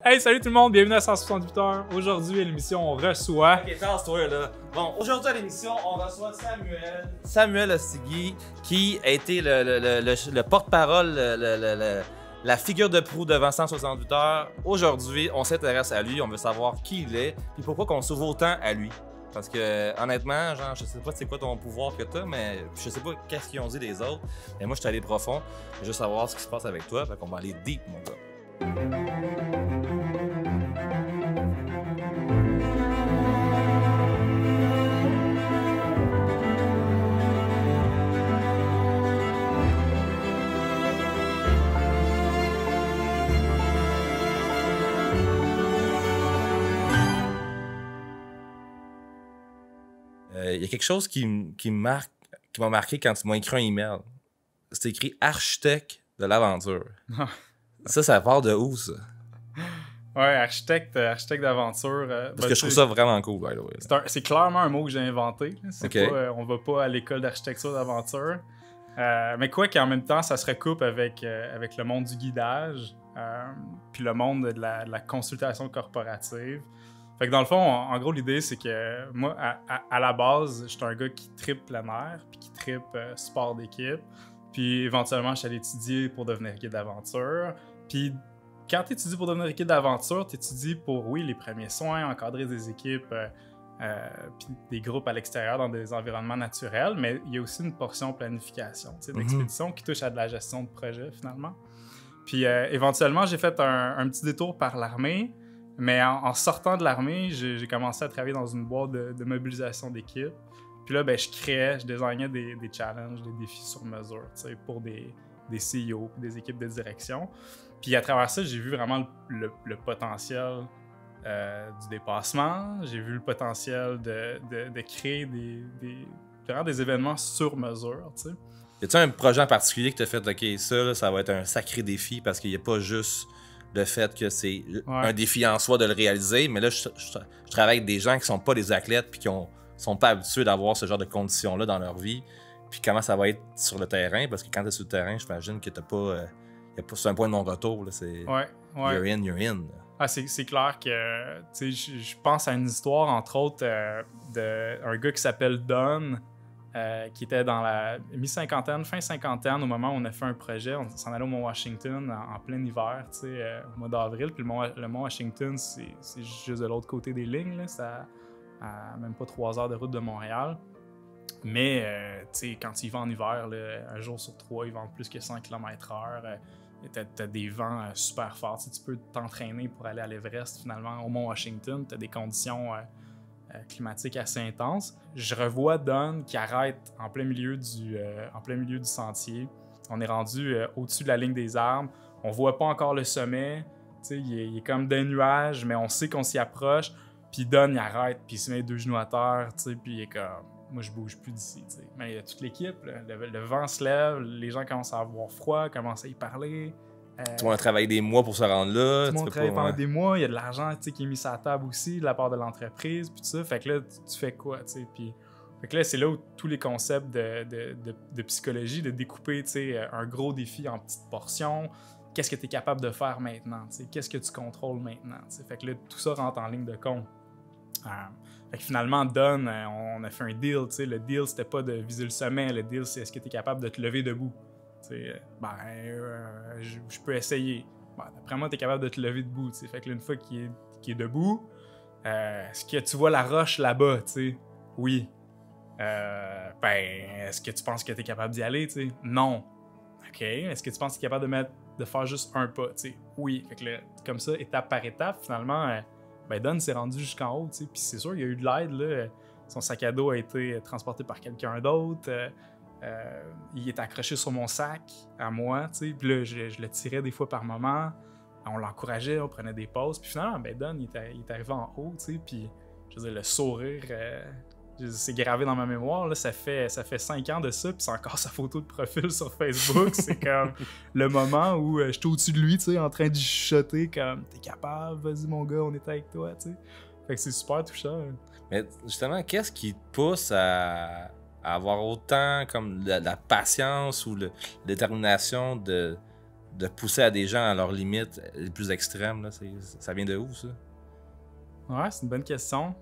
Hey, salut tout le monde, bienvenue à 168 heures. Aujourd'hui, à l'émission, on reçoit... Ok, tasse-toi là. Bon, aujourd'hui à l'émission, on reçoit Samuel Ostigui, qui a été le porte-parole, la figure de proue devant 168 heures. Aujourd'hui, on s'intéresse à lui, on veut savoir qui il est, et pourquoi qu'on s'ouvre autant à lui. Parce que, honnêtement, genre, je sais pas c'est quoi ton pouvoir que t'as, mais je sais pas qu'est-ce qu'ils ont dit les autres. Mais moi, je suis allé profond, je veux savoir ce qui se passe avec toi, fait qu'on va aller deep, mon gars. Il y a quelque chose qui m'a marqué quand tu m'as écrit un email. C'est écrit architecte de l'aventure. Ça part de où, ça? Ouais, architecte d'aventure. Parce que je trouve ça vraiment cool, by the way. C'est clairement un mot que j'ai inventé. Okay. On va pas à l'école d'architecture d'aventure. Mais quoi qu'en même temps, ça se recoupe avec le monde du guidage, puis le monde de la consultation corporative. Fait que dans le fond, en gros, l'idée, c'est que moi, à la base, j'étais un gars qui trippe plein air, puis qui trippe sport d'équipe. Puis éventuellement, je suis allé étudier pour devenir guide d'aventure. Puis quand tu étudies pour devenir guide d'aventure, tu étudies pour, oui, les premiers soins, encadrer des équipes, puis des groupes à l'extérieur dans des environnements naturels, mais il y a aussi une portion planification, d'expédition qui touche à de la gestion de projet, finalement. Puis éventuellement, j'ai fait un petit détour par l'armée. Mais en sortant de l'armée, j'ai commencé à travailler dans une boîte de mobilisation d'équipe. Puis là, ben, je désignais des challenges, des défis sur mesure, pour des CEO, des équipes de direction. Puis à travers ça, j'ai vu vraiment le potentiel du dépassement. J'ai vu le potentiel de créer des événements sur mesure, tu sais. Y a-t-il un projet en particulier que tu as fait, OK, ça va être un sacré défi parce qu'il n'y a pas juste le fait que c'est un défi en soi de le réaliser, mais là, je travaille avec des gens qui sont pas des athlètes puis qui sont pas habitués d'avoir ce genre de conditions-là dans leur vie. Puis comment ça va être sur le terrain, parce que quand tu es sur le terrain, j'imagine que t'as pas... c'est un point de non-retour, là, c'est... Ouais. You're in. Ah, c'est clair que, tu sais, je pense à une histoire, entre autres, d'un gars qui s'appelle Don, qui était dans la mi-cinquantaine, fin cinquantaine, au moment où on a fait un projet. On s'en allait au Mont Washington en plein hiver, tu sais, au mois d'avril. Puis le Mont Washington, c'est juste de l'autre côté des lignes, là. C'est à même pas 3 heures de route de Montréal. Mais, tu sais, quand tu y vas en hiver, là, un jour sur 3, ils vendent plus que 100 km/h. T'as des vents super forts. Tu peux t'entraîner pour aller à l'Everest, finalement, au Mont Washington. T'as des conditions climatiques assez intenses. Je revois Don qui arrête en plein milieu du sentier. On est rendu au-dessus de la ligne des arbres. On voit pas encore le sommet. Il est comme des nuages, mais on sait qu'on s'y approche. Puis Don, il arrête, puis il se met les 2 genoux à terre, puis il est comme... Moi, je bouge plus d'ici. Mais il y a toute l'équipe, le vent se lève, les gens commencent à avoir froid, commencent à y parler. Tout le monde a travaillé des mois pour se rendre là. Tout le monde travaille pendant des mois, il y a de l'argent qui est mis sur la table aussi de la part de l'entreprise, puis tout ça. Fait que là, tu fais quoi, puis... Fait que là, c'est là où tous les concepts de psychologie, de découper un gros défi en petites portions. Qu'est-ce que tu es capable de faire maintenant? Qu'est-ce que tu contrôles maintenant? Fait que là, tout ça rentre en ligne de compte. Fait que finalement, Don, on a fait un deal. Le deal, c'était pas de viser le sommet. Le deal, c'est est-ce que tu es capable de te lever debout? Je peux essayer. D'après moi, tu es capable de te lever debout. Fait que là, une fois qu'il est debout, est-ce que tu vois la roche là-bas? Oui. Est-ce que tu penses que tu es capable d'y aller? Non. OK. Est-ce que tu penses que tu es capable de faire juste un pas? Oui. Fait que là, comme ça, étape par étape, finalement... Don s'est rendu jusqu'en haut, puis c'est sûr, il y a eu de l'aide, là. Son sac à dos a été transporté par quelqu'un d'autre. Il est accroché sur mon sac à moi, puis là, je le tirais des fois par moment. On l'encourageait, on prenait des pauses. Puis finalement, Don, il est arrivé en haut, puis je veux dire, le sourire, c'est gravé dans ma mémoire. Là, ça fait 5 ans de ça, puis c'est encore sa photo de profil sur Facebook. C'est comme le moment où j'étais au-dessus de lui, en train de chuchoter comme « T'es capable, vas-y mon gars, on est avec toi. » Fait que c'est super touchant. Mais justement, qu'est-ce qui te pousse à avoir autant comme la patience ou la détermination de de pousser à des gens à leurs limites les plus extrêmes, là, ça vient de où, ça? Ouais, c'est une bonne question.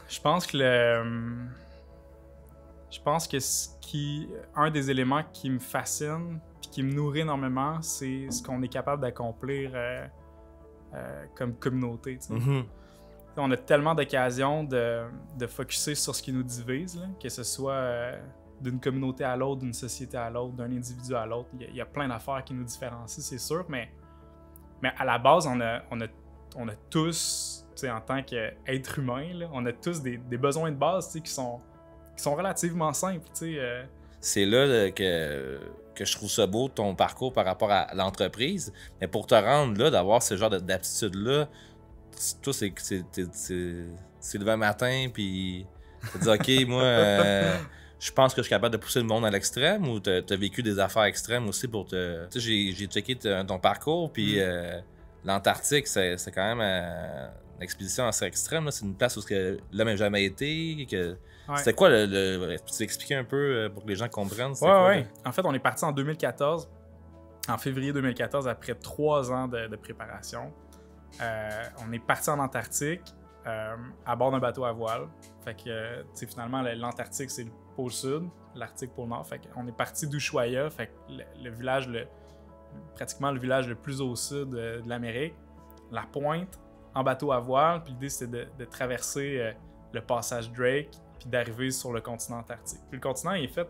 Je pense que un des éléments qui me fascine et qui me nourrit énormément, c'est ce qu'on est capable d'accomplir comme communauté. Tu sais. Mm-hmm. On a tellement d'occasions de focusser sur ce qui nous divise, là, que ce soit d'une communauté à l'autre, d'une société à l'autre, d'un individu à l'autre. Il y a plein d'affaires qui nous différencient, c'est sûr, mais à la base, on a tous, en tant qu'être humain, là, on a tous des besoins de base qui sont relativement simples. C'est là que je trouve ça beau, ton parcours par rapport à l'entreprise. Mais pour te rendre là, d'avoir ce genre d'aptitude-là, toi, c'est levé un matin, puis tu te dis, OK, moi, je pense que je suis capable de pousser le monde à l'extrême, ou t'as vécu des affaires extrêmes aussi pour te... Tu sais, j'ai checké ton parcours, puis l'Antarctique, c'est quand même une expédition assez extrême. C'est une place où l'homme n'a jamais été. Ouais. C'était quoi tu t'es expliqué un peu pour que les gens comprennent? Ouais. En fait, on est parti en 2014, en février 2014, après 3 ans de préparation. On est parti en Antarctique à bord d'un bateau à voile. Fait que, finalement, l'Antarctique, c'est le pôle sud, l'Arctique pôle nord. Fait qu'on est parti d'Ushuaia, fait que le village, pratiquement le village le plus au sud de l'Amérique, la pointe, en bateau à voile. Puis l'idée, c'était de traverser le passage Drake, puis d'arriver sur le continent antarctique. Puis le continent, il est fait,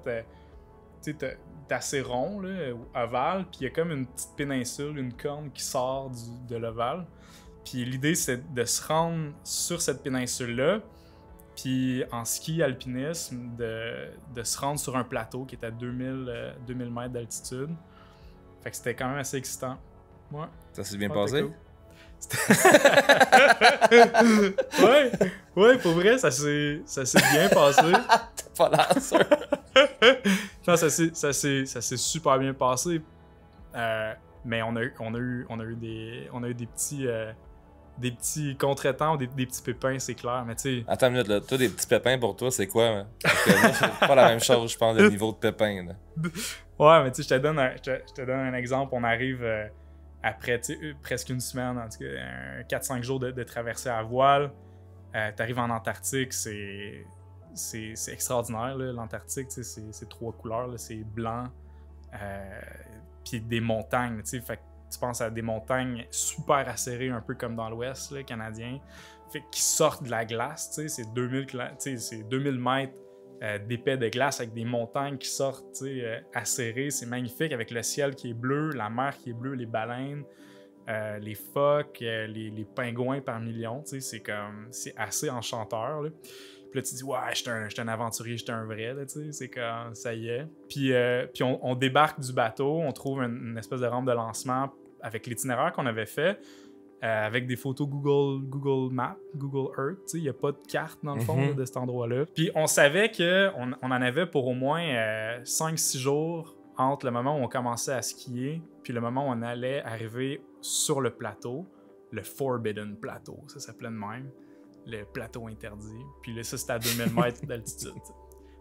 t'es assez rond, là, ovale, puis il y a comme une petite péninsule, une corne qui sort de l'ovale. Puis l'idée, c'est de se rendre sur cette péninsule-là, puis en ski alpinisme, de se rendre sur un plateau qui est à 2000 mètres d'altitude. Fait que c'était quand même assez excitant. Ouais. Ça s'est bien passé? Cool. ouais, pour vrai, ça s'est bien passé. T'as pas l'air sûr. Non, ça s'est super bien passé. Mais on a eu des petits contretemps, des petits pépins, c'est clair. Mais tu sais. Attends une minute, là. Toi, des petits pépins pour toi, c'est quoi? Hein? Parce que moi, c'est pas la même chose, je pense, le niveau de pépins. Là. Ouais, mais tu sais, je te donne un exemple. On arrive après presque une semaine, en tout cas 4-5 jours de traversée à voile. T'arrives en Antarctique, c'est extraordinaire. L'Antarctique, c'est 3 couleurs. Là. C'est blanc, puis des montagnes. Fait que tu penses à des montagnes super acérées, un peu comme dans l'Ouest là, canadien, fait, qui sortent de la glace. C'est 2000 mètres d'épais de glace avec des montagnes qui sortent acérées. C'est magnifique avec le ciel qui est bleu, la mer qui est bleue, les baleines, les phoques, les pingouins par millions. C'est assez enchanteur. Là. Puis là, tu te dis, ouais, j'étais un aventurier, j'étais un vrai, là, c'est comme, ça y est. Puis on débarque du bateau, on trouve une espèce de rampe de lancement avec l'itinéraire qu'on avait fait, avec des photos Google Maps, Google Earth, il n'y a pas de carte dans le fond là, de cet endroit-là. Puis on savait qu'on en avait pour au moins 5-6 jours entre le moment où on commençait à skier puis le moment où on allait arriver sur le plateau, le Forbidden Plateau, ça s'appelait de même. Le plateau interdit. Puis là, ça, c'était à 2000 mètres d'altitude.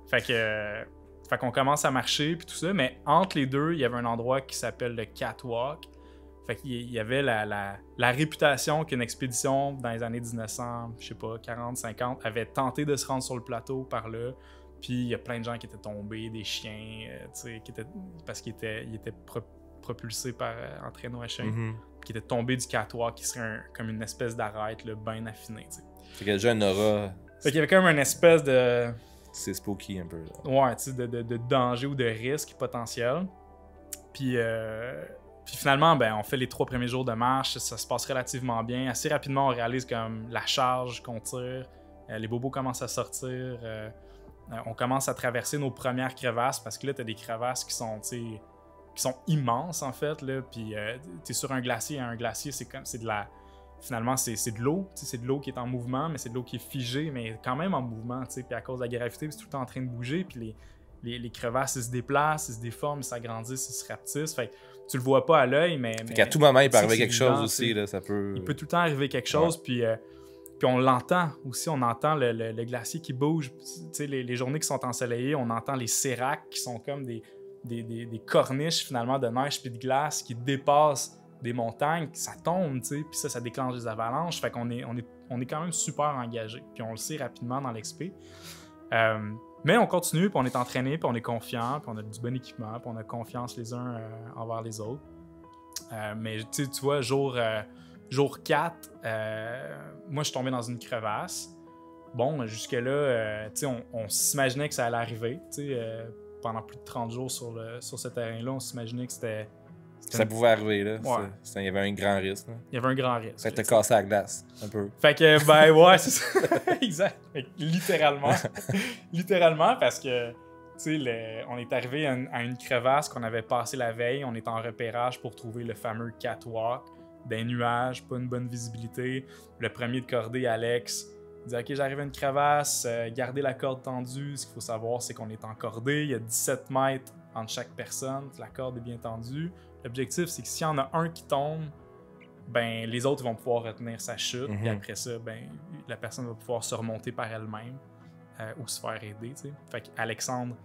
Fait qu'on commence à marcher, puis tout ça. Mais entre les deux, il y avait un endroit qui s'appelle le Catwalk. Fait qu'il y avait la réputation qu'une expédition dans les années 1900, je sais pas, 40, 50, avait tenté de se rendre sur le plateau par là. Puis il y a plein de gens qui étaient tombés, des chiens, parce qu'ils étaient propulsés par un traîneau à chien, qui étaient tombés du Catwalk, qui serait comme une espèce d'arête bien affinée. T'sais. Fait qu'il y a déjà une aura. Fait qu'il y avait quand même une espèce de. C'est spooky un peu. Là. Ouais, tu sais, de danger ou de risque potentiel. Puis finalement, ben, on fait les 3 premiers jours de marche, ça se passe relativement bien. Assez rapidement, on réalise comme la charge qu'on tire, les bobos commencent à sortir, on commence à traverser nos premières crevasses parce que là, t'as des crevasses qui sont immenses en fait. Là, puis t'es sur un glacier, c'est de la. Finalement, c'est de l'eau. C'est de l'eau qui est en mouvement, mais c'est de l'eau qui est figée, mais quand même en mouvement. Puis à cause de la gravité, c'est tout le temps en train de bouger. Puis les crevasses, ils se déplacent, ils se déforment, ils s'agrandissent, ils se rapetissent. Fait que tu le vois pas à l'œil, mais qu'à tout moment, il peut arriver quelque chose aussi. Là, ça peut... Il peut tout le temps arriver quelque chose. Puis on l'entend aussi. On entend le glacier qui bouge. Les journées qui sont ensoleillées, on entend les séracs qui sont comme des des corniches finalement de neige puis de glace qui dépassent des montagnes, ça tombe, tu sais, puis ça déclenche des avalanches. Fait qu'on est quand même super engagé. Puis on le sait rapidement dans l'expé. Mais on continue, puis on est entraîné, puis on est confiant, puis on a du bon équipement, puis on a confiance les uns envers les autres. Mais tu vois, jour 4, moi je suis tombé dans une crevasse. Bon, jusque-là, on s'imaginait que ça allait arriver. Pendant plus de 30 jours sur ce terrain-là, on s'imaginait que c'était ça pouvait arriver, là. Ouais. Il y avait un grand risque. Là. Il y avait un grand risque. Ça t'a cassé la glace, un peu. Fait que, ben ouais, c'est ça. Exact. Fait que, littéralement. Littéralement, parce que, on est arrivé à une crevasse qu'on avait passée la veille. On est en repérage pour trouver le fameux catwalk. Des nuages, pas une bonne visibilité. Le premier de cordée, Alex, il dit « Ok, j'arrive à une crevasse, gardez la corde tendue. Ce qu'il faut savoir, c'est qu'on est en cordée. Il y a 17 mètres entre chaque personne. La corde est bien tendue. L'objectif, c'est que s'il y en a un qui tombe, ben les autres vont pouvoir retenir sa chute. Et après ça, ben la personne va pouvoir se remonter par elle-même ou se faire aider. T'sais. Fait qu'Alexandre,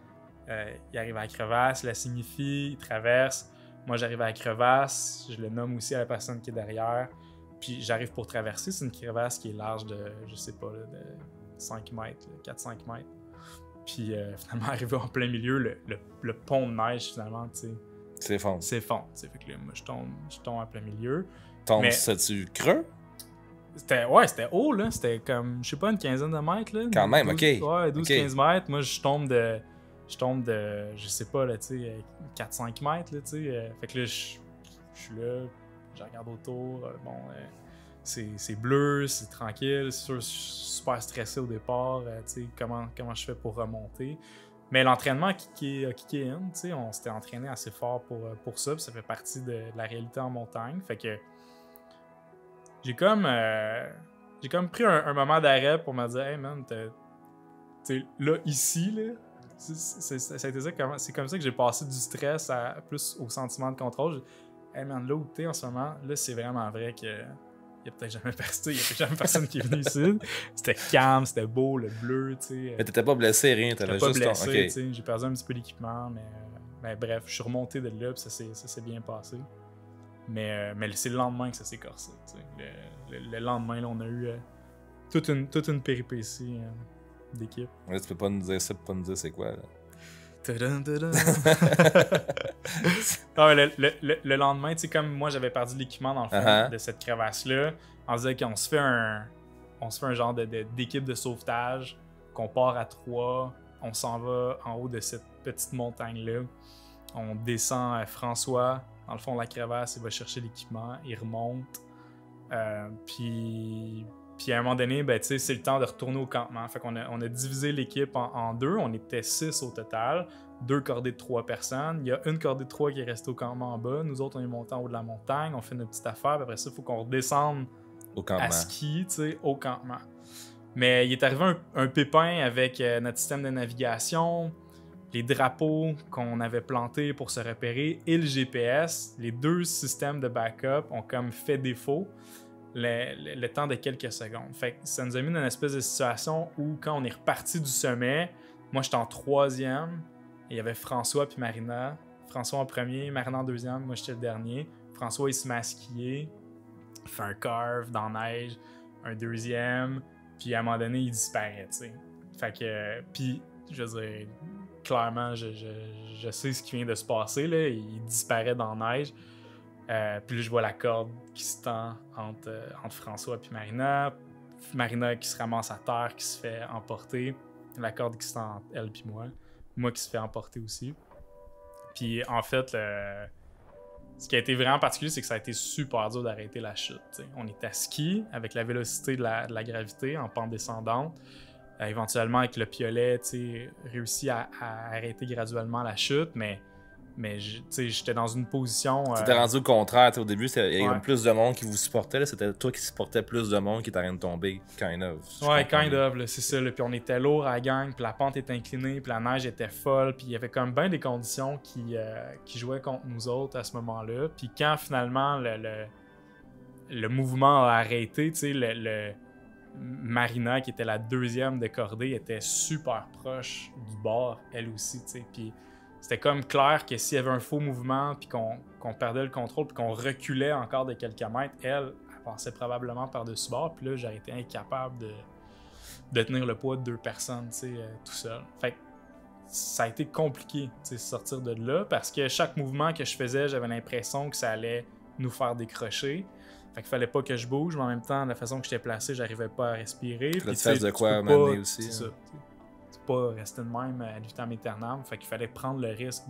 il arrive à la crevasse, la signifie, il traverse. Moi, j'arrive à la crevasse, je le nomme aussi à la personne qui est derrière. Puis j'arrive pour traverser. C'est une crevasse qui est large de, je sais pas, là, de 5 mètres, 4-5 mètres. Puis finalement, arrivé en plein milieu, le pont de neige, finalement, tu sais. C'est fond. C'est fond. Fait que là, moi, je tombe en plein milieu. Tombe, ça-tu creux? C'était haut, là. C'était comme, je sais pas, une quinzaine de mètres, là. Quand même, 12, OK. Ouais, 12-15 OK. mètres. Moi, je tombe de, je sais pas, là, tu sais, 4-5 mètres, là, tu sais. Fait que là, je suis là, je regarde autour. Bon, c'est bleu, c'est tranquille. C'est sûr, je suis super stressé au départ. Tu sais, comment je fais pour remonter. Mais l'entraînement a kické in, tu sais, on s'était entraîné assez fort pour ça, puis ça fait partie de la réalité en montagne. Fait que j'ai comme pris un moment d'arrêt pour me dire « Hey man, t'sais, là, ici, là, ça a été ça, c'est comme ça que j'ai passé du stress plus au sentiment de contrôle. Hey man, là où t'es en ce moment, là, c'est vraiment vrai que il y a peut-être jamais personne qui est venu ici. C'était calme, c'était beau, le bleu, tu sais. Mais t'étais pas blessé, rien, t'avais J'étais pas juste blessé, okay. Tu sais. J'ai perdu un petit peu d'équipement, mais bref, je suis remonté de là, puis ça s'est bien passé. Mais c'est le lendemain que ça s'est corsé, tu sais. Le lendemain, là, on a eu toute une péripétie d'équipe. Là, tu peux pas nous dire ça, pas nous dire c'est quoi, là. Ah, le lendemain, tu sais, comme moi j'avais perdu l'équipement dans le fond de cette crevasse-là, on se disait qu'on se fait un genre d'équipe de sauvetage, qu'on part à 3, on s'en va en haut de cette petite montagne-là, on descend François dans le fond de la crevasse, il va chercher l'équipement, il remonte, puis à un moment donné, ben, c'est le temps de retourner au campement. Fait qu'on a divisé l'équipe en deux. On était 6 au total. 2 cordées de 3 personnes. Il y a une cordée de 3 qui est restée au campement en bas. Nous autres, on est montés en haut de la montagne. On fait notre petite affaire. Puis après ça, il faut qu'on redescende à ski au campement. Mais il est arrivé un pépin avec notre système de navigation, les drapeaux qu'on avait plantés pour se repérer et le GPS. Les 2 systèmes de backup ont comme fait défaut. Le temps de quelques secondes. Fait que ça nous a mis dans une espèce de situation où quand on est reparti du sommet, moi j'étais en 3e, et il y avait François puis Marina. François en premier, Marina en 2e, moi j'étais le dernier. François il se met à skier, il fait un carve dans la neige, un 2e, puis à un moment donné il disparaît, tu sais. Fait que, puis je veux dire, clairement je sais ce qui vient de se passer, là, il disparaît dans la neige. Puis là, je vois la corde qui se tend entre François et Marina. Marina qui se ramasse à terre, qui se fait emporter. La corde qui se tend entre elle et moi. Moi qui se fait emporter aussi. Puis en fait, ce qui a été vraiment particulier, c'est que ça a été super dur d'arrêter la chute. T'sais. On est à ski avec la vélocité de la gravité en pente descendante. Éventuellement, avec le piolet, réussi à arrêter graduellement la chute, mais j'étais dans une position... Tu t'es rendu au contraire. Au début, il y avait plus de monde qui vous supportait. Là. C'était toi qui supportais plus de monde qui était en train de tomber. Kind of. Ouais, kind of. C'est ça. Là. Puis on était lourd à la gang. Puis la pente était inclinée. Puis la neige était folle. Puis il y avait comme bien des conditions qui jouaient contre nous autres à ce moment-là. Puis quand finalement le mouvement a arrêté, Marina, qui était la 2e de cordée, était super proche du bord, elle aussi. Puis c'était comme clair que s'il y avait un faux mouvement, puis qu'on perdait le contrôle, puis qu'on reculait encore de quelques mètres, elle passait probablement par-dessus bord, puis là, j'aurais été incapable de tenir le poids de 2 personnes, tu sais, tout seul. Fait que ça a été compliqué, tu sais, sortir de là, parce que chaque mouvement que je faisais, j'avais l'impression que ça allait nous faire décrocher. Fait qu'il fallait pas que je bouge, mais en même temps, la façon que j'étais placé, j'arrivais pas à respirer. Puis tu fasses de quoi m'amener aussi. C'est ça. Tu peux pas rester de même à vitam aeternam. Fait qu'il fallait prendre le risque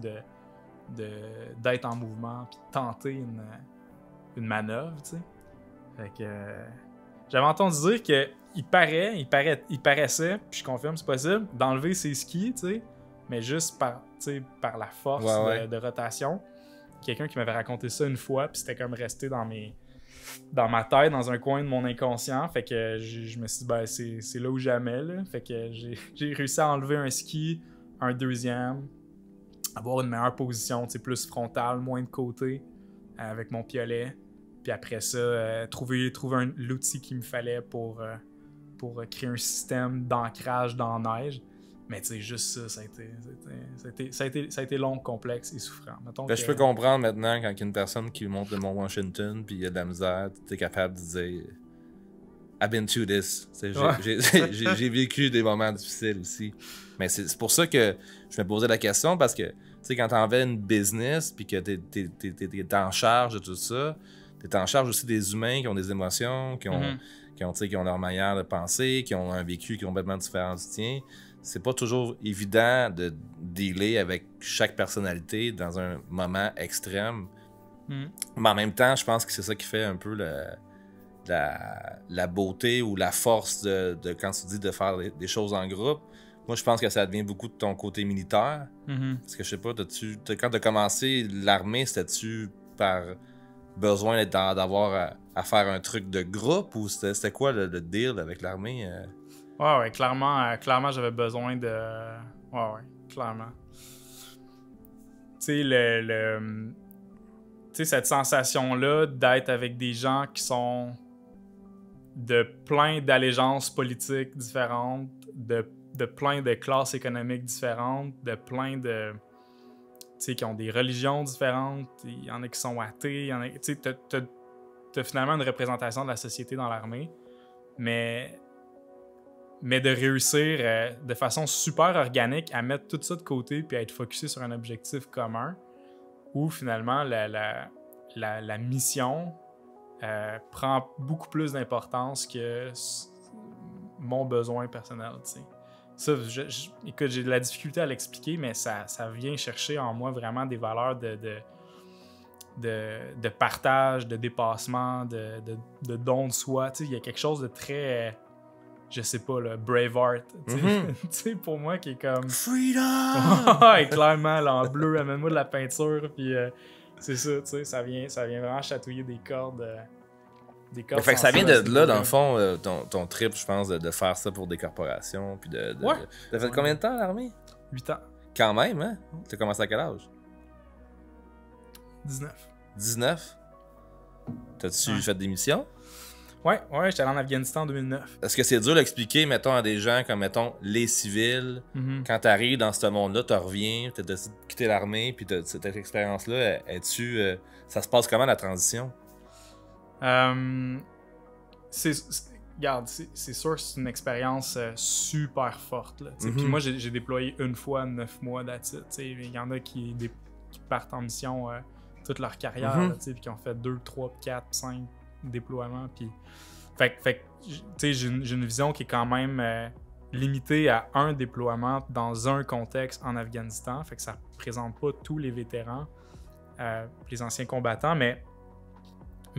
d'être en mouvement puis tenter une manœuvre, tu sais. Fait que j'avais entendu dire que il paraissait, puis je confirme, c'est possible, d'enlever ses skis, tu sais, mais juste par la force de rotation. Quelqu'un qui m'avait raconté ça une fois, puis c'était comme resté dans ma tête, dans un coin de mon inconscient. Fait que je me suis dit, ben, c'est là ou jamais, là. Fait que j'ai réussi à enlever un ski, un deuxième, avoir une meilleure position, plus frontale, moins de côté, avec mon piolet. Puis après ça, trouver l'outil qu'il me fallait pour créer un système d'ancrage dans la neige. Mais tu sais, juste ça a été long, complexe et souffrant. Je peux comprendre maintenant quand il y a une personne qui monte le Mont Washington puis il y a de la misère, tu es capable de dire I've been through this. J'ai vécu des moments difficiles aussi. Mais c'est pour ça que je me posais la question, parce que tu sais, quand tu en fais une business puis que t'es en charge de tout ça, t'es en charge aussi des humains qui ont des émotions, qui ont leur manière de penser, qui ont un vécu qui est complètement différent du tien. C'est pas toujours évident de dealer avec chaque personnalité dans un moment extrême. Mais en même temps, je pense que c'est ça qui fait un peu la beauté ou la force de quand tu dis de faire des choses en groupe. Moi, je pense que ça devient beaucoup de ton côté militaire. Parce que je sais pas, quand tu as commencé l'armée, c'était-tu par besoin d'avoir à faire un truc de groupe, ou c'était quoi le deal avec l'armée? Ouais, clairement, j'avais besoin de... Ouais, clairement. Tu sais, cette sensation-là d'être avec des gens qui sont de plein d'allégeances politiques différentes, de plein de classes économiques différentes, de plein de... Tu sais, qui ont des religions différentes, il y en a qui sont athées, tu sais, t'as finalement une représentation de la société dans l'armée, mais de réussir de façon super organique à mettre tout ça de côté puis à être focusé sur un objectif commun, où finalement la mission prend beaucoup plus d'importance que mon besoin personnel, tu sais. Ça, écoute, j'ai de la difficulté à l'expliquer, mais ça vient chercher en moi vraiment des valeurs de partage, de dépassement, de don de soi. Tu sais, il y a quelque chose de très... je sais pas, le Braveheart, tu sais, pour moi, qui est comme... Freedom! Ouais, clairement, là, en bleu, amène-moi de la peinture, puis c'est ça, tu sais, ça vient vraiment chatouiller des cordes fait que ça vient de là, dans le fond, ton trip, je pense, de faire ça pour des corporations, puis Ouais. T'as fait combien de temps, l'armée? 8 ans. Quand même, hein? T'as commencé à quel âge? 19. 19? T'as-tu fait des missions? Ouais, j'étais allé en Afghanistan en 2009. Est-ce que c'est dur d'expliquer, mettons, à des gens comme, mettons, les civils, quand t'arrives dans ce monde-là, tu reviens, t'as décidé de quitter l'armée, puis cette expérience-là, ça se passe comment, la transition? Regarde, c'est sûr que c'est une expérience super forte. Puis moi, j'ai déployé une fois 9 mois d'attitude. Il y en a qui partent en mission toute leur carrière, puis qui ont fait 2, 3, 4, 5 déploiements. Puis... Fait que j'ai une vision qui est quand même limitée à un déploiement dans un contexte en Afghanistan. Fait que ça représente pas tous les vétérans, les anciens combattants, mais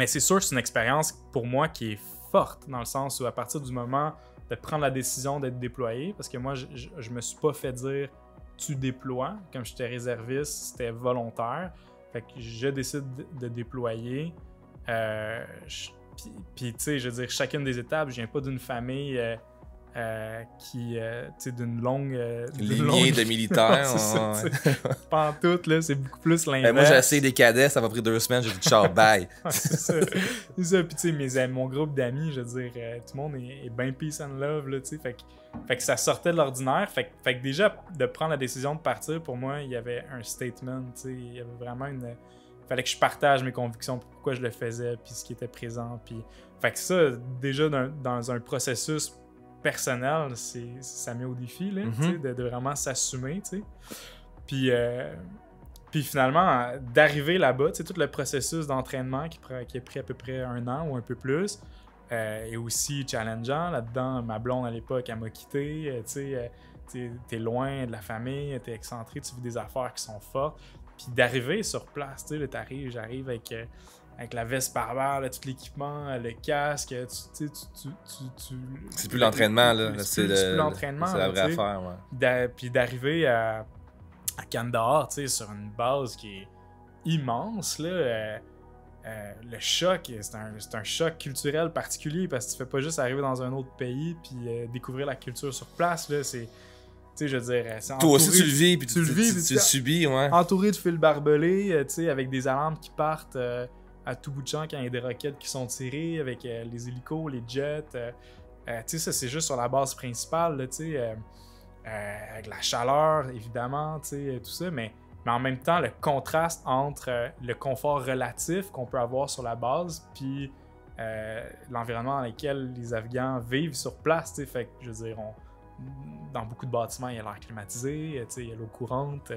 c'est sûr que c'est une expérience pour moi qui est forte, dans le sens où à partir du moment de prendre la décision d'être déployé, parce que moi, je me suis pas fait dire « tu déploies », comme j'étais réserviste, c'était volontaire. Fait que je décide de déployer. Puis tu sais, je veux dire, chacune des étapes, je viens pas d'une famille qui, tu sais, d'une longue... lignée de militaires. Pas en tout, là, c'est beaucoup plus l'inverse. Moi, j'ai essayé des cadets, ça m'a pris 2 semaines, j'ai dit ciao, bye. C'est ça. C'est ça. Puis, tu sais, mon groupe d'amis, je veux dire, tout le monde est bien peace and love, là, tu sais. Fait que ça sortait de l'ordinaire. Fait que déjà, de prendre la décision de partir, pour moi, il y avait un statement, tu sais. Il y avait vraiment une... Il fallait que je partage mes convictions, pourquoi je le faisais, puis ce qui était présent. Puis... Fait que ça, déjà, dans un processus personnel, ça met au défi, là, tu sais, de vraiment s'assumer, tu sais. Puis finalement, d'arriver là-bas, tu sais, tout le processus d'entraînement qui a pris à peu près 1 an ou un peu plus, est aussi challengeant. Là-dedans, ma blonde à l'époque, elle m'a quitté, tu sais, t'es loin de la famille, t'es excentré, tu vis des affaires qui sont fortes. Puis d'arriver sur place, tu sais, j'arrive avec la veste pare-balles, tout l'équipement, le casque, c'est plus l'entraînement, là. C'est plus l'entraînement. C'est la vraie affaire, ouais. Puis d'arriver à Kandahar, tu sais, sur une base qui est immense, là. Le choc, c'est un choc culturel particulier parce que tu fais pas juste arriver dans un autre pays puis découvrir la culture sur place, là. C'est... Tu sais, je veux dire, toi aussi, tu le vis, puis tu le subis, ouais. Entouré de fils barbelés, tu sais, avec des alarmes qui partent à tout bout de champ quand il y a des roquettes qui sont tirées, avec les hélicos, les jets. Tu sais, ça, c'est juste sur la base principale, là, tu sais, avec la chaleur, évidemment, tu sais, tout ça, mais en même temps, le contraste entre le confort relatif qu'on peut avoir sur la base, puis l'environnement dans lequel les Afghans vivent sur place, tu sais, fait que, je veux dire, dans beaucoup de bâtiments, il y a l'air climatisé, il y a l'eau courante,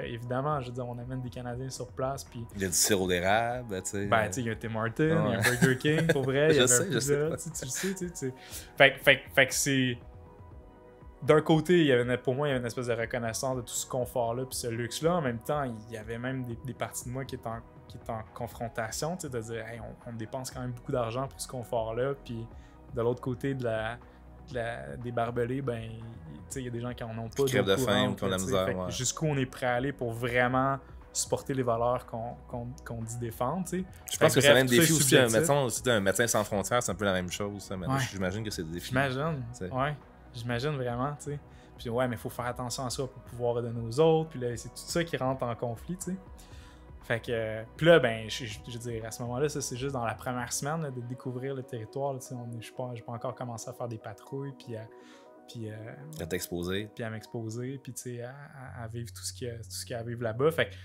évidemment, je veux dire, on amène des Canadiens sur place, puis... Il y a du sirop d'érable, tu sais. Ben, il y a un Tim Hortons, il y a un Burger King, pour vrai, il y a un pizza, tu le sais, tu sais. Fait que c'est... D'un côté, pour moi, il y avait une espèce de reconnaissance de tout ce confort-là, puis ce luxe-là. En même temps, il y avait même des parties de moi qui étaient en confrontation, tu sais, de dire, hey, on dépense quand même beaucoup d'argent pour ce confort-là, puis de l'autre côté des barbelés, ben, il y a des gens qui en ont pas. Qui crèvent de faim ou qui ont la misère. Ouais. Jusqu'où on est prêt à aller pour vraiment supporter les valeurs qu'on dit défendre, tu sais. Je pense que c'est même défi aussi. Un médecin sans frontières, c'est un peu la même chose. Ça, j'imagine que c'est des défis. J'imagine vraiment, tu sais. Puis ouais, mais il faut faire attention à ça pour pouvoir redonner aux autres. Puis là, c'est tout ça qui rentre en conflit, tu sais. Fait que, puis là, ben, je veux dire, à ce moment-là, ça, c'est juste dans la première semaine là, de découvrir le territoire. Je n'ai pas encore commencé à faire des patrouilles, puis à t'exposer. Puis à m'exposer, puis tu sais, à vivre tout ce qu'il y a à vivre là-bas. Fait que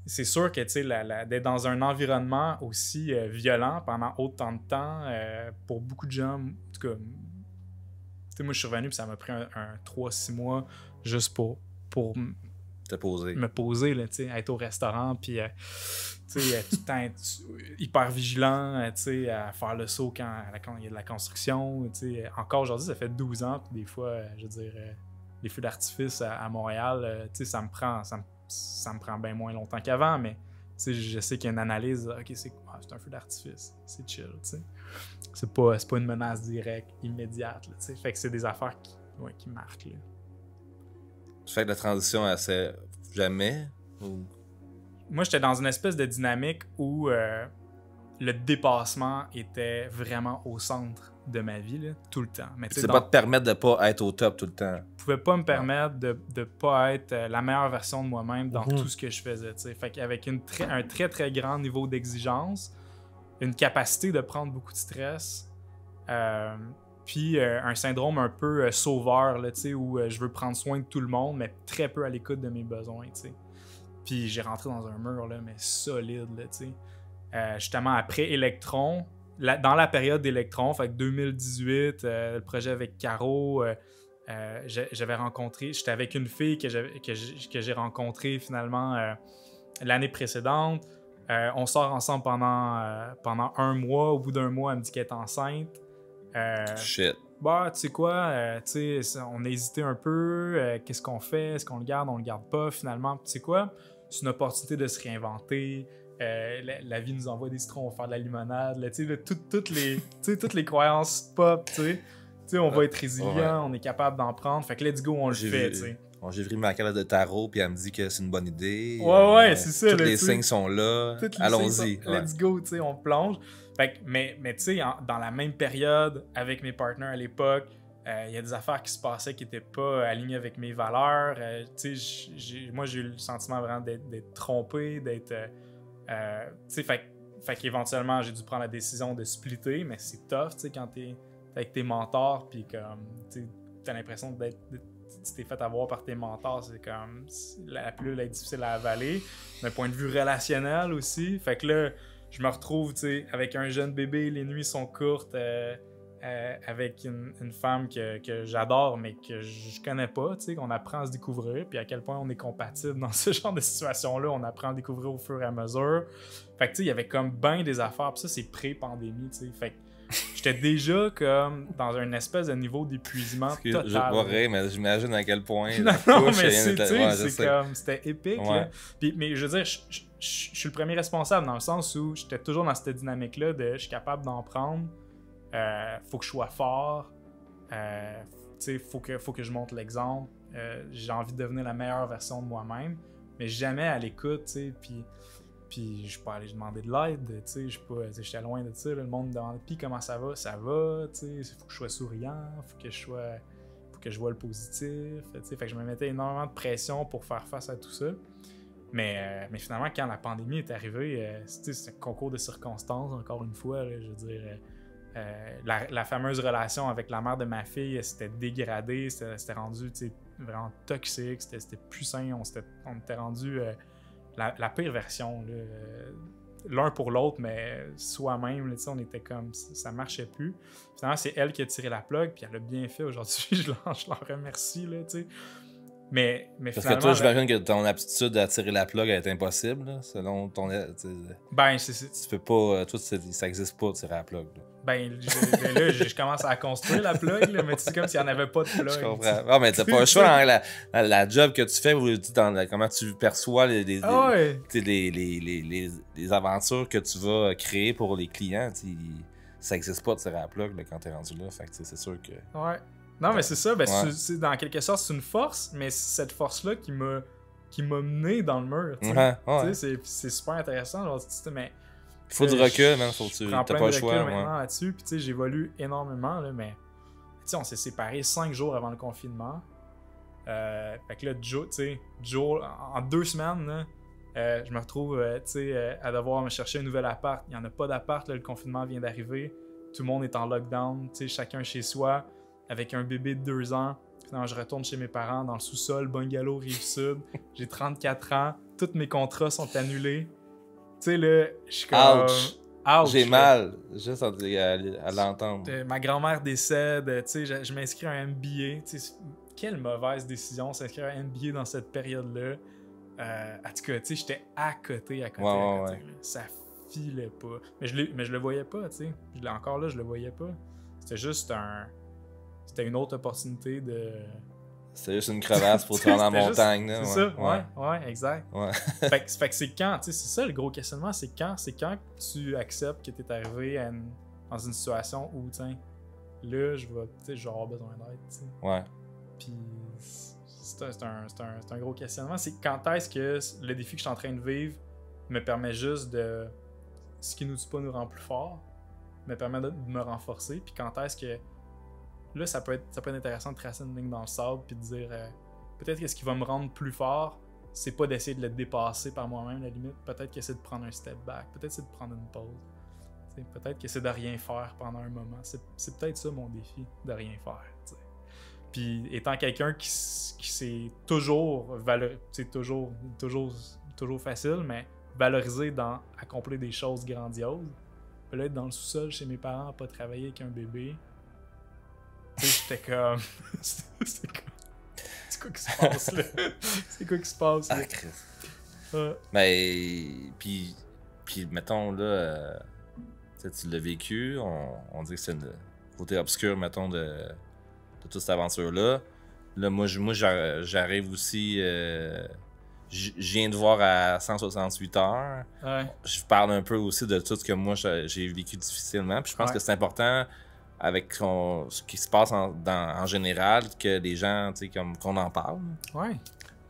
c'est sûr que, tu sais, d'être dans un environnement aussi violent pendant autant de temps, pour beaucoup de gens, en tout cas, tu sais, moi, je suis revenu, puis ça m'a pris un 3-6 mois juste pour me poser, là, être au restaurant, puis tout le temps être hyper vigilant, à faire le saut quand il y a de la construction. Encore aujourd'hui, ça fait 12 ans, puis des fois, je veux dire, les feux d'artifice à Montréal, ça me prend bien moins longtemps qu'avant, mais je sais qu'il y a une analyse, ok, c'est un feu d'artifice, c'est chill, c'est pas une menace directe, immédiate, là, fait que c'est des affaires qui marquent, là. Tu fais que la transition, elle s'est jamais? Ou... Moi, j'étais dans une espèce de dynamique où le dépassement était vraiment au centre de ma vie, là, tout le temps. Mais c'est pas te permettre de pas être au top tout le temps. Je pouvais pas me permettre de pas être la meilleure version de moi-même dans tout ce que je faisais. T'sais. Fait qu'avec un très très grand niveau d'exigence, une capacité de prendre beaucoup de stress, puis un syndrome un peu sauveur, là, où je veux prendre soin de tout le monde, mais très peu à l'écoute de mes besoins. T'sais. Puis j'ai rentré dans un mur, là, mais solide. Là, justement, après Electron, dans la période d'Electron, fait que 2018, le projet avec Caro, j'avais rencontré, j'étais avec une fille que j'ai rencontrée finalement l'année précédente. On sort ensemble pendant 1 mois. Au bout d'1 mois, elle me dit qu'elle est enceinte. Shit. Bah, tu sais quoi, on a hésité un peu. Qu'est-ce qu'on fait? Est-ce qu'on le garde? On le garde pas? Finalement, tu sais quoi? C'est une opportunité de se réinventer. La vie nous envoie des citrons, on va faire de la limonade. Là, toutes les croyances pop, on va être résilient, on est capable d'en prendre. Fait que let's go, on le fait. J'ai pris ma carte de tarot, puis elle me dit que c'est une bonne idée. Ouais, c'est ça. Tous les signes sont là. Allons-y. Let's go, on plonge. Fait que, mais tu sais, dans la même période, avec mes partenaires à l'époque, Il y a des affaires qui se passaient qui n'étaient pas alignées avec mes valeurs. Moi, j'ai eu le sentiment vraiment d'être trompé, d'être... fait qu'éventuellement, j'ai dû prendre la décision de splitter, mais c'est tough, quand t'es avec tes mentors, puis comme, t'as l'impression d'être... Tu t'es fait avoir par tes mentors, c'est comme... La pilule est difficile à avaler. D'un point de vue relationnel aussi. Fait que là, je me retrouve, avec un jeune bébé, les nuits sont courtes... avec une femme que j'adore, mais que je connais pas, qu'on apprend à se découvrir, puis à quel point on est compatible dans ce genre de situation-là, on apprend à le découvrir au fur et à mesure. Fait que, il y avait comme ben des affaires, puis ça, c'est pré-pandémie, Fait que j'étais déjà comme dans un espèce de niveau d'épuisement total. Je vois rien, mais j'imagine à quel point... non, mais c'est comme... C'était épique, là. Puis, mais je veux dire, je suis le premier responsable dans le sens où j'étais toujours dans cette dynamique-là de je suis capable d'en prendre. Faut que je sois fort, faut que je montre l'exemple, j'ai envie de devenir la meilleure version de moi-même, mais jamais à l'écoute, puis je peux aller demander de l'aide, j'étais loin de ça, le monde me demande puis comment ça va, il faut que je sois souriant, faut que je vois le positif, fait que je me mettais énormément de pression pour faire face à tout ça. Mais finalement, quand la pandémie est arrivée, c'est un concours de circonstances, encore une fois, là, je veux dire... la fameuse relation avec la mère de ma fille, c'était dégradé, c'était rendu vraiment toxique, c'était plus sain, on était rendu la pire version, là, l'un pour l'autre, mais soi-même, là, on était comme, ça marchait plus. Finalement, c'est elle qui a tiré la plug, puis elle a bien fait aujourd'hui, je l'en remercie, là, tu sais. Mais parce finalement, que toi, j'imagine que ton aptitude à tirer la plug est impossible, là, selon ton... Ben, tu peux pas... Toi, ça existe pas, tirer la plug, là. Ben, là, je commence à construire la plug, là, mais c'est comme s'il n'y en avait pas de plug. Je comprends. Non, mais t'as pas le choix dans la job que tu fais ou comment tu perçois les aventures que tu vas créer pour les clients. Ça existe pas de tirer la plug là, quand t'es rendu là. Fait que c'est sûr que... Ouais. Non, mais c'est ça. Ben, c'est, dans quelque sorte, c'est une force, mais c'est cette force-là qui m'a mené dans le mur. C'est super intéressant. Genre, mais... Il faut du recul, man. T'as pas le choix. Maintenant là-dessus. Puis, j'évolue énormément, là, mais on s'est séparés 5 jours avant le confinement. Fait que là, Joe, en 2 semaines, là, je me retrouve à devoir me chercher un nouvel appart. Il n'y en a pas d'appart, là, le confinement vient d'arriver. Tout le monde est en lockdown, chacun chez soi, avec un bébé de 2 ans. Finalement, je retourne chez mes parents dans le sous-sol, bungalow, Rive-Sud. J'ai 34 ans, tous mes contrats sont annulés. Tu sais, là, je suis comme... Ouch! J'ai mal, juste à l'entendre. Ma grand-mère décède, tu sais, je m'inscris à un MBA. Quelle mauvaise décision, s'inscrire à un MBA dans cette période-là. En tout cas, tu sais, j'étais à côté. Ouais. Ça filait pas. Mais je le voyais pas, tu sais. Encore là, je le voyais pas. C'était juste C'était une autre opportunité de... C'était juste une crevasse pour te rendre en montagne. Là, c'est ça, ouais, exact. Ouais. fait que c'est quand, tu sais, c'est ça le gros questionnement, c'est quand tu acceptes que tu es arrivé dans une situation où, tiens, là, je vais avoir besoin d'aide, tu sais. Ouais. Puis, c'est un gros questionnement. C'est quand est-ce que le défi que je suis en train de vivre me permet juste de... Ce qui nous tue pas nous rend plus fort, me permet de me renforcer, puis quand est-ce que là, ça peut être intéressant de tracer une ligne dans le sable puis de dire peut-être que ce qui va me rendre plus fort, c'est pas d'essayer de le dépasser par moi-même, la limite. Peut-être que c'est de prendre un step back. Peut-être que c'est de prendre une pause. Peut-être que c'est de rien faire pendant un moment. C'est peut-être ça mon défi, de rien faire. T'sais. Puis étant quelqu'un qui s'est toujours toujours facile, mais valorisé dans accomplir des choses grandioses. Là, être dans le sous-sol chez mes parents, pas travailler avec un bébé. Tu sais, j'étais comme... c'est quoi qui se passe, là? C'est quoi qui se passe, là? Ah, Chris. Mais, puis mettons, là, tu l'as vécu, on dit que c'est le côté obscur, mettons, de toute cette aventure-là. Là, moi j'arrive aussi... je viens de voir à 168 heures. Ouais. Je parle un peu aussi de tout ce que moi j'ai vécu difficilement. Puis je pense que c'est important... avec ce qui se passe en général, que les gens, tu sais, comme qu'on en parle. Ouais.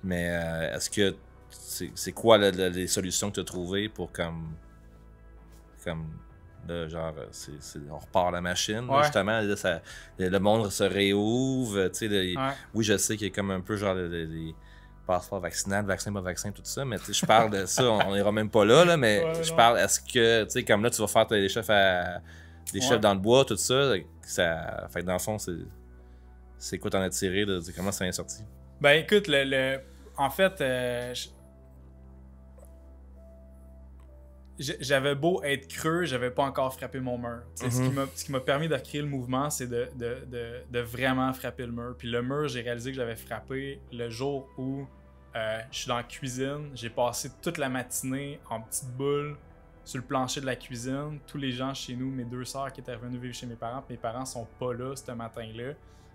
Mais est-ce que c'est quoi les solutions que tu as trouvées pour comme Là, genre, on repart la machine. Là, Ouais. justement, là, le monde se réouvre. Tu sais, Ouais. oui, je sais qu'il y a comme un peu genre les passeports vaccinal, vaccin, pas vaccin, tout ça. Mais tu sais, je parle de ça, on ira même pas là, mais Ouais, je non. parle, est-ce que, tu sais, comme là, tu vas faire des chefs des chefs dans le bois, tout ça. Fait que dans le fond, c'est quoi t'en as tiré, là, comment ça vient sorti? Ben écoute, en fait, j'avais beau être creux, j'avais pas encore frappé mon mur. Tu sais, Ce qui m'a permis de recréer le mouvement, c'est de vraiment frapper le mur. Puis le mur, j'ai réalisé que j'avais frappé le jour où je suis dans la cuisine. J'ai passé toute la matinée en petite boule sur le plancher de la cuisine. Tous les gens chez nous, mes 2 sœurs qui étaient revenues vivre chez mes parents, puis mes parents sont pas là ce matin-là.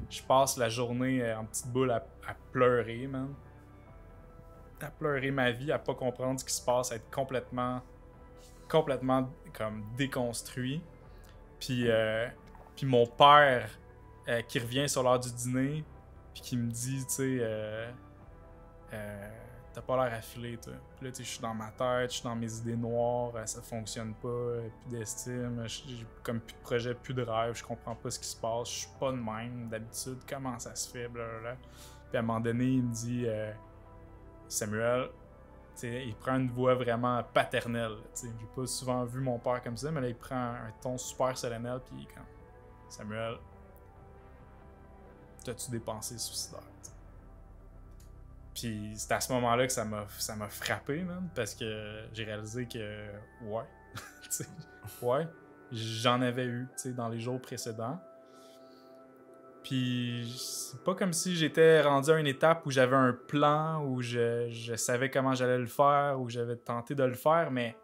Je passe la journée en petite boule à pleurer, man. À pleurer ma vie, à pas comprendre ce qui se passe, à être complètement comme déconstruit. Puis mon père qui revient sur l'heure du dîner, puis qui me dit, tu sais, t'as pas l'air affilé, toi. Puis là, tu sais, je suis dans ma tête, je suis dans mes idées noires, ça fonctionne pas, plus d'estime, j'ai comme plus de projet, plus de rêve, je comprends pas ce qui se passe, je suis pas de même d'habitude, comment ça se fait, blablabla. Puis à un moment donné, il me dit, Samuel, t'sais, il prend une voix vraiment paternelle. J'ai pas souvent vu mon père comme ça, mais là, il prend un ton super solennel, puis il est comme, Samuel, t'as-tu des pensées suicidaires? T'sais? Puis c'est à ce moment-là que ça m'a frappé, man, parce que j'ai réalisé que, ouais, ouais, j'en avais eu, dans les jours précédents. Puis c'est pas comme si j'étais rendu à une étape où j'avais un plan, où je savais comment j'allais le faire, où j'avais tenté de le faire, mais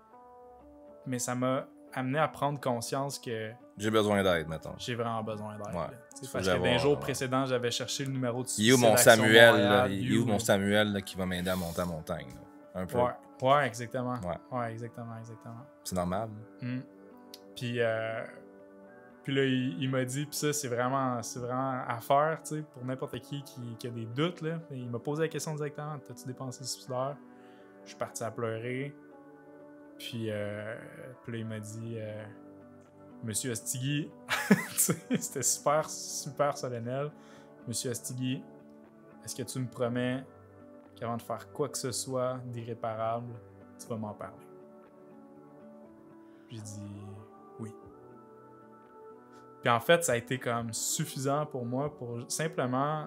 ça m'a amené à prendre conscience que J'ai besoin d'aide, mettons. j'ai vraiment besoin d'aide. Ouais. Parce que dans les jours précédents, j'avais cherché le numéro de Il est où suicide mon Action Samuel, Montréal, là? Il est où mon Samuel là, qui va m'aider à monter la montagne? Là? Un peu. Ouais, exactement. Ouais. Exactement. C'est normal. Puis là, il m'a dit, puis ça, c'est vraiment à faire, tu sais, pour n'importe qui a des doutes, là. Il m'a posé la question directement, t'as-tu des pensées suicidaires? Je suis parti à pleurer. Puis là, il m'a dit, Monsieur Astigui, c'était super, super solennel. Monsieur Astigui, est-ce que tu me promets qu'avant de faire quoi que ce soit d'irréparable, tu vas m'en parler? J'ai dit oui. Puis en fait, ça a été comme suffisant pour moi pour simplement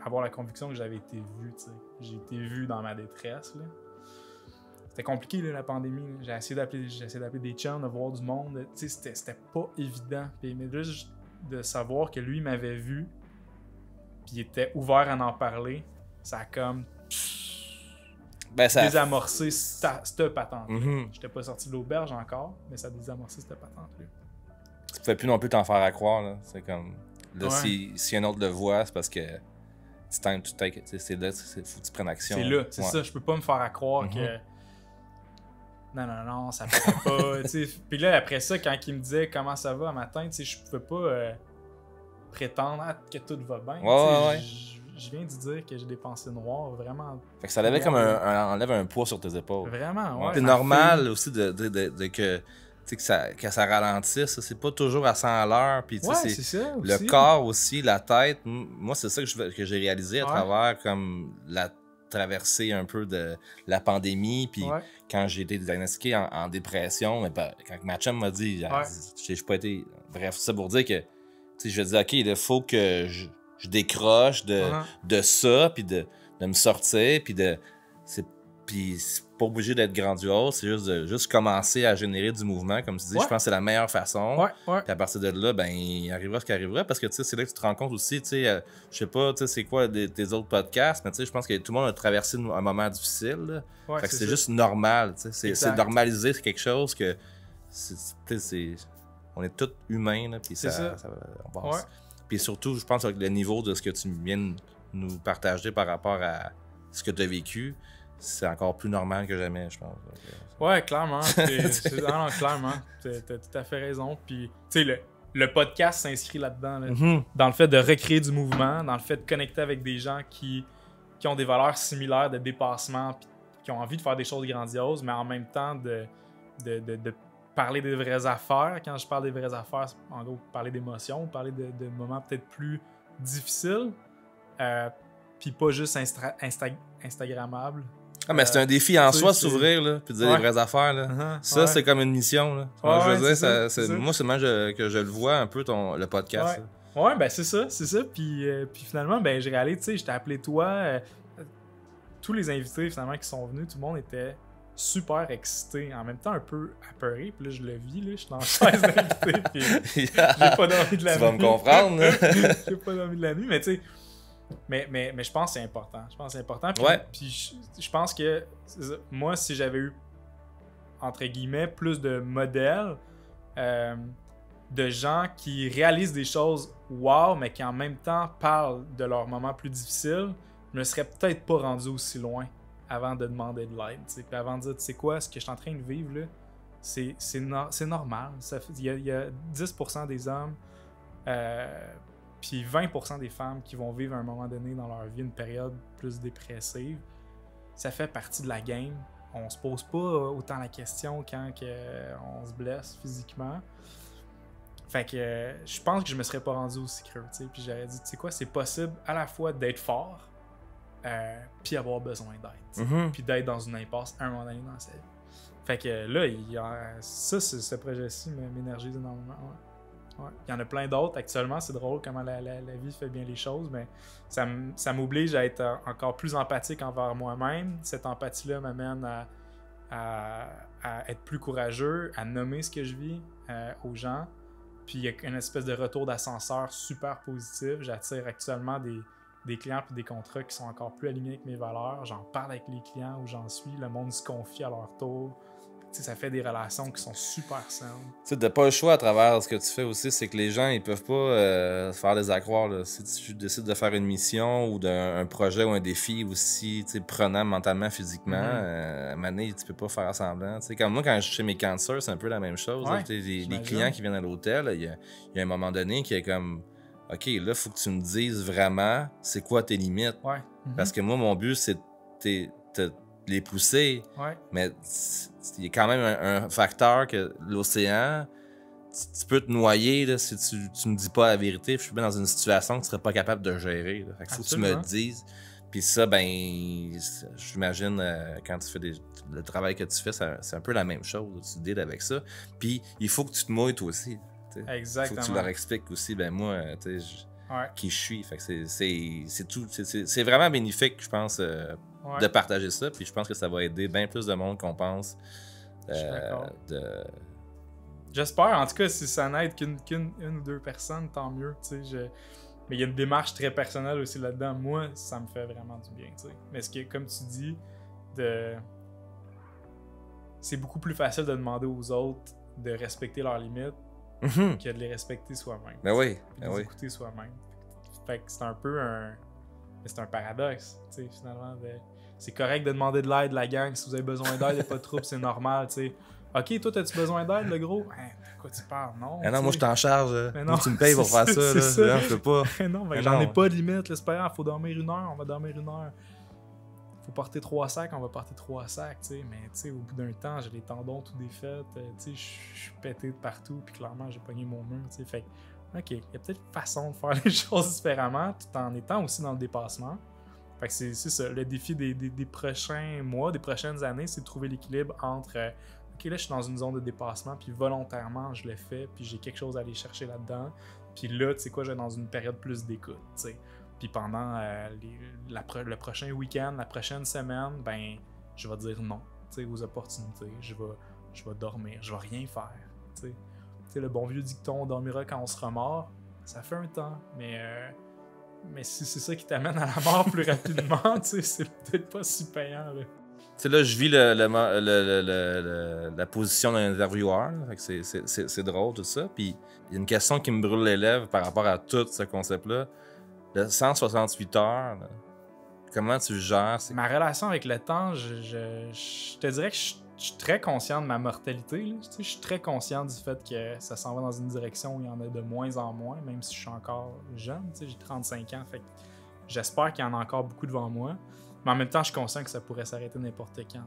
avoir la conviction que j'avais été vu. T'sais. J'ai été vu dans ma détresse. Là. C'était compliqué là, la pandémie. Là. J'ai essayé d'appeler des chums, de voir du monde. C'était pas évident. Puis, mais juste de savoir que lui m'avait vu, puis il était ouvert à en parler, ça a comme désamorcé cette patente. J'étais pas sorti de l'auberge encore, mais ça a désamorcé cette patente-là. Tu pouvais plus non plus t'en faire à croire. Là. C'est comme. Là, Ouais. si un autre le voit, c'est parce que. C'est là, faut que tu prennes action. C'est là, c'est ça. Je peux pas me faire à croire que. Non, ça fait pas. Puis là, après ça, quand il me disait comment ça va à matin, je pouvais pas prétendre que tout va bien. Ouais. Je viens de dire que j'ai des pensées noires, vraiment. Fait que ça enlève comme enlève un poids sur tes épaules. Vraiment, ouais. C'est normal aussi que ça ralentisse. C'est pas toujours à 100 à l'heure. Puis, ouais, c'est ça. Aussi. Le corps aussi, la tête. Moi, c'est ça que j'ai réalisé à travers comme la traversée un peu de la pandémie. Puis quand j'ai été diagnostiqué en dépression, quand ma chum m'a dit, j'ai pas été. Bref, c'est ça pour dire que je dis, OK, il faut que je décroche de ça, puis de me sortir, puis c'est pas obligé d'être grandiose, c'est juste commencer à générer du mouvement, comme tu dis. Je pense que c'est la meilleure façon. Puis à partir de là, ben, il arrivera ce qui arrivera, parce que c'est là que tu te rends compte aussi, je sais pas, c'est quoi tes autres podcasts, mais je pense que tout le monde a traversé un moment difficile. Fait que c'est juste normal, c'est normaliser, c'est quelque chose que, on est tous humains, puis on passe. Puis surtout, je pense que le niveau de ce que tu viens de nous partager par rapport à ce que tu as vécu, c'est encore plus normal que jamais, je pense. Ouais, clairement. Non, clairement. T'as tout à fait raison. Puis, tu sais, le podcast s'inscrit là-dedans. Là, dans le fait de recréer du mouvement, dans le fait de connecter avec des gens qui ont des valeurs similaires de dépassement, puis qui ont envie de faire des choses grandioses, mais en même temps de parler des vraies affaires. Quand je parle des vraies affaires, c'est en gros parler d'émotions, parler de moments peut-être plus difficiles. Puis pas juste Instagrammables. Ah, mais c'est un défi en soi, c'est- s'ouvrir, là, puis dire Ouais. les vraies affaires, là. Ça, Ouais. c'est comme une mission, là. Ouais, Je veux dire, c'est ça. moi, c'est même que je le vois un peu, le podcast. Ouais. là. Ouais, ben c'est ça. Puis finalement, ben j'ai réalisé, tu sais, je t'ai appelé toi. Tous les invités finalement qui sont venus, tout le monde était super excité, en même temps un peu apeuré. Puis là, je le vis, là, je suis dans la chaise d'invité, puis j'ai pas d'envie de la Tu nuit. vas me comprendre, là. J'ai pas d'envie de la nuit, mais tu sais. Mais je pense que c'est important. Je pense que c'est important. Puis, Ouais. puis je pense que c'est ça. Moi, si j'avais eu, entre guillemets, plus de modèles, de gens qui réalisent des choses wow, mais qui en même temps parlent de leurs moments plus difficiles, je me serais peut-être pas rendu aussi loin avant de demander de l'aide. Puis avant de dire, tu sais quoi, ce que je suis en train de vivre, là, c'est normal. Il y a 10% des hommes, puis 20% des femmes qui vont vivre à un moment donné dans leur vie une période plus dépressive. Ça fait partie de la game. On se pose pas autant la question quand on se blesse physiquement. Fait que je pense que je me serais pas rendu aussi creux, tu sais. Puis j'aurais dit, tu sais quoi, c'est possible à la fois d'être fort, puis avoir besoin d'aide, tu sais. Puis d'être dans une impasse à un moment donné dans sa vie. Fait que là, ce projet-ci m'énergise énormément. Ouais. Il y en a plein d'autres. Actuellement, c'est drôle comment la vie fait bien les choses, mais ça m'oblige à être encore plus empathique envers moi-même. Cette empathie-là m'amène à être plus courageux, à nommer ce que je vis aux gens. Puis il y a une espèce de retour d'ascenseur super positif. J'attire actuellement des clients et des contrats qui sont encore plus alignés avec mes valeurs. J'en parle avec les clients où j'en suis. Le monde se confie à leur tour. T'sais, ça fait des relations qui sont super saines. Tu sais, t'as pas le choix à travers ce que tu fais aussi, c'est que les gens, ils peuvent pas se faire des accroire. Là. Si tu décides de faire une mission ou d'un projet ou un défi aussi prenant mentalement, physiquement, à un moment donné, tu peux pas faire semblant. T'sais, comme moi, quand je suis chez mes cancers, c'est un peu la même chose. Ouais, là, les clients qui viennent à l'hôtel, il y a un moment donné qui est comme, OK, là, il faut que tu me dises vraiment c'est quoi tes limites. Ouais. Parce que moi, mon but, c'est de les pousser. Ouais. Mais il y a quand même un facteur que l'océan, tu peux te noyer là, si tu me dis pas la vérité. Je suis bien dans une situation que tu serais pas capable de gérer. Fait que faut que tu me le dises. Puis ça, ben, j'imagine, quand tu fais le travail que tu fais, c'est un peu la même chose. Tu deals avec ça. Puis il faut que tu te mouilles toi aussi. Exactement. Il faut que tu leur expliques aussi, ben moi, qui je suis. Fait que c'est tout. C'est vraiment bénéfique, je pense, de partager ça. Puis je pense que ça va aider bien plus de monde qu'on pense. Je suis d'accord. J'espère, en tout cas, si ça n'aide qu'une ou deux personnes, tant mieux. Mais il y a une démarche très personnelle aussi là-dedans. Moi, ça me fait vraiment du bien. T'sais. Mais ce qui est, comme tu dis, c'est beaucoup plus facile de demander aux autres de respecter leurs limites que de les respecter soi-même. Ben oui. Puis de les écouter soi-même. Fait que c'est un peu c'est un paradoxe, finalement. C'est correct de demander de l'aide, la gang. Si vous avez besoin d'aide, il n'y a pas de trouble, c'est normal, t'sais. Ok, toi, as-tu besoin d'aide, le gros? De quoi tu parles? Non. Non, moi, je t'en charge. Non, tu me payes pour faire ça. Là. Je peux pas. Non, j'en ai pas de limite. C'est pas grave, faut dormir 1 heure, on va dormir 1 heure. Faut porter 3 sacs, on va porter 3 sacs. Mais au bout d'un temps, j'ai les tendons tout défaits. Je suis pété de partout, puis clairement, j'ai pogné mon mur. Fait ok, il y a peut-être une façon de faire les choses différemment, tout en étant aussi dans le dépassement. Fait que c'est ça. Le défi des prochains mois, des prochaines années, c'est de trouver l'équilibre entre ok, là, je suis dans une zone de dépassement, puis volontairement, je le fais, puis j'ai quelque chose à aller chercher là-dedans. Puis là, tu sais quoi, je vais dans une période plus d'écoute, tu sais. Puis pendant le prochain week-end, la prochaine semaine, ben, je vais dire non, tu sais, aux opportunités. Je vais dormir, je vais rien faire, tu sais. Tu sais, le bon vieux dicton, on dormira quand on sera mort, ça fait un temps, mais si c'est ça qui t'amène à la mort plus rapidement, tu sais, c'est peut-être pas si payant, là. Tu sais, là, je vis la position d'un intervieweur. Fait que c'est drôle, tout ça. Puis, il y a une question qui me brûle les lèvres par rapport à tout ce concept-là. Le 168 heures, là, comment tu le gères? Ma relation avec le temps, je te dirais que je suis très conscient de ma mortalité. Là. Je suis très conscient du fait que ça s'en va dans une direction où il y en a de moins en moins, même si je suis encore jeune. J'ai 35 ans, fait que j'espère qu'il y en a encore beaucoup devant moi. Mais en même temps, je suis conscient que ça pourrait s'arrêter n'importe quand.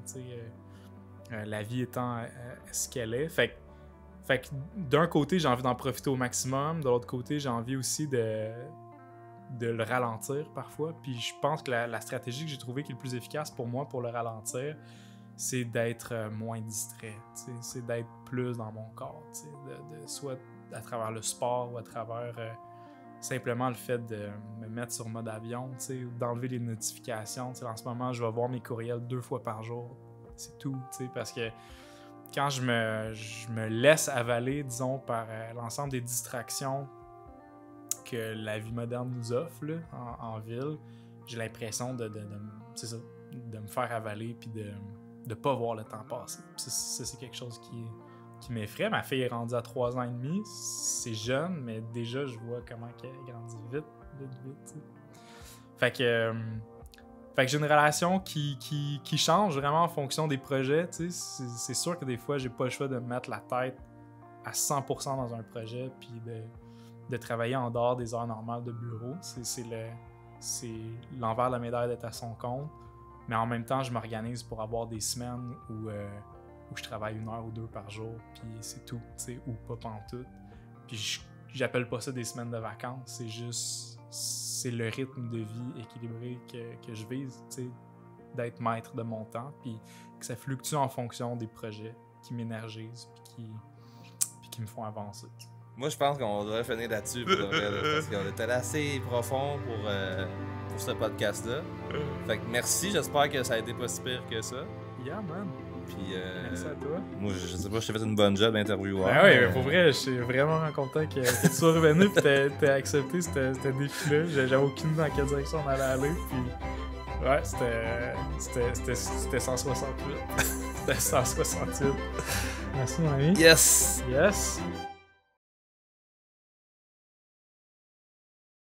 La vie étant ce qu'elle est. Fait que Fait que d'un côté, j'ai envie d'en profiter au maximum. De l'autre côté, j'ai envie aussi de le ralentir parfois. Puis je pense que la stratégie que j'ai trouvée qui est le plus efficace pour moi pour le ralentir, c'est d'être moins distrait. C'est d'être plus dans mon corps. Soit à travers le sport ou à travers simplement le fait de me mettre sur mode avion, ou d'enlever les notifications. En ce moment, je vais voir mes courriels 2 fois par jour. C'est tout, parce que quand je me laisse avaler, disons, par l'ensemble des distractions que la vie moderne nous offre là, en ville, j'ai l'impression de me faire avaler puis de pas voir le temps passer. Ça, c'est quelque chose qui m'effraie. Ma fille est rendue à 3 ans et demi. C'est jeune, mais déjà, je vois comment elle grandit vite. T'sais. Fait que j'ai une relation qui change vraiment en fonction des projets. C'est sûr que des fois, j'ai pas le choix de me mettre la tête à 100% dans un projet puis de travailler en dehors des heures normales de bureau. C'est l'envers de la médaille d'être à son compte. Mais en même temps, je m'organise pour avoir des semaines où je travaille 1 heure ou 2 par jour, puis c'est tout, ou pas pantoute. Puis j'appelle pas ça des semaines de vacances, c'est le rythme de vie équilibré que je vise, d'être maître de mon temps, puis que ça fluctue en fonction des projets qui m'énergisent, puis qui me font avancer. Moi, je pense qu'on devrait finir là-dessus, parce qu'on était assez profond pour ce podcast-là. Fait que merci, j'espère que ça a été pas si pire que ça. Yeah, man. Puis, merci à toi. Moi, je sais pas, je t'ai fait une bonne job d'intervieweur. Ben oui, pour vrai, je suis vraiment content que tu sois revenu et t'aies accepté ce défi-là. J'avais aucune idée dans quelle direction on allait aller. Puis, ouais, c'était 168. C'était 168. Merci, mon ami. Yes! Yes!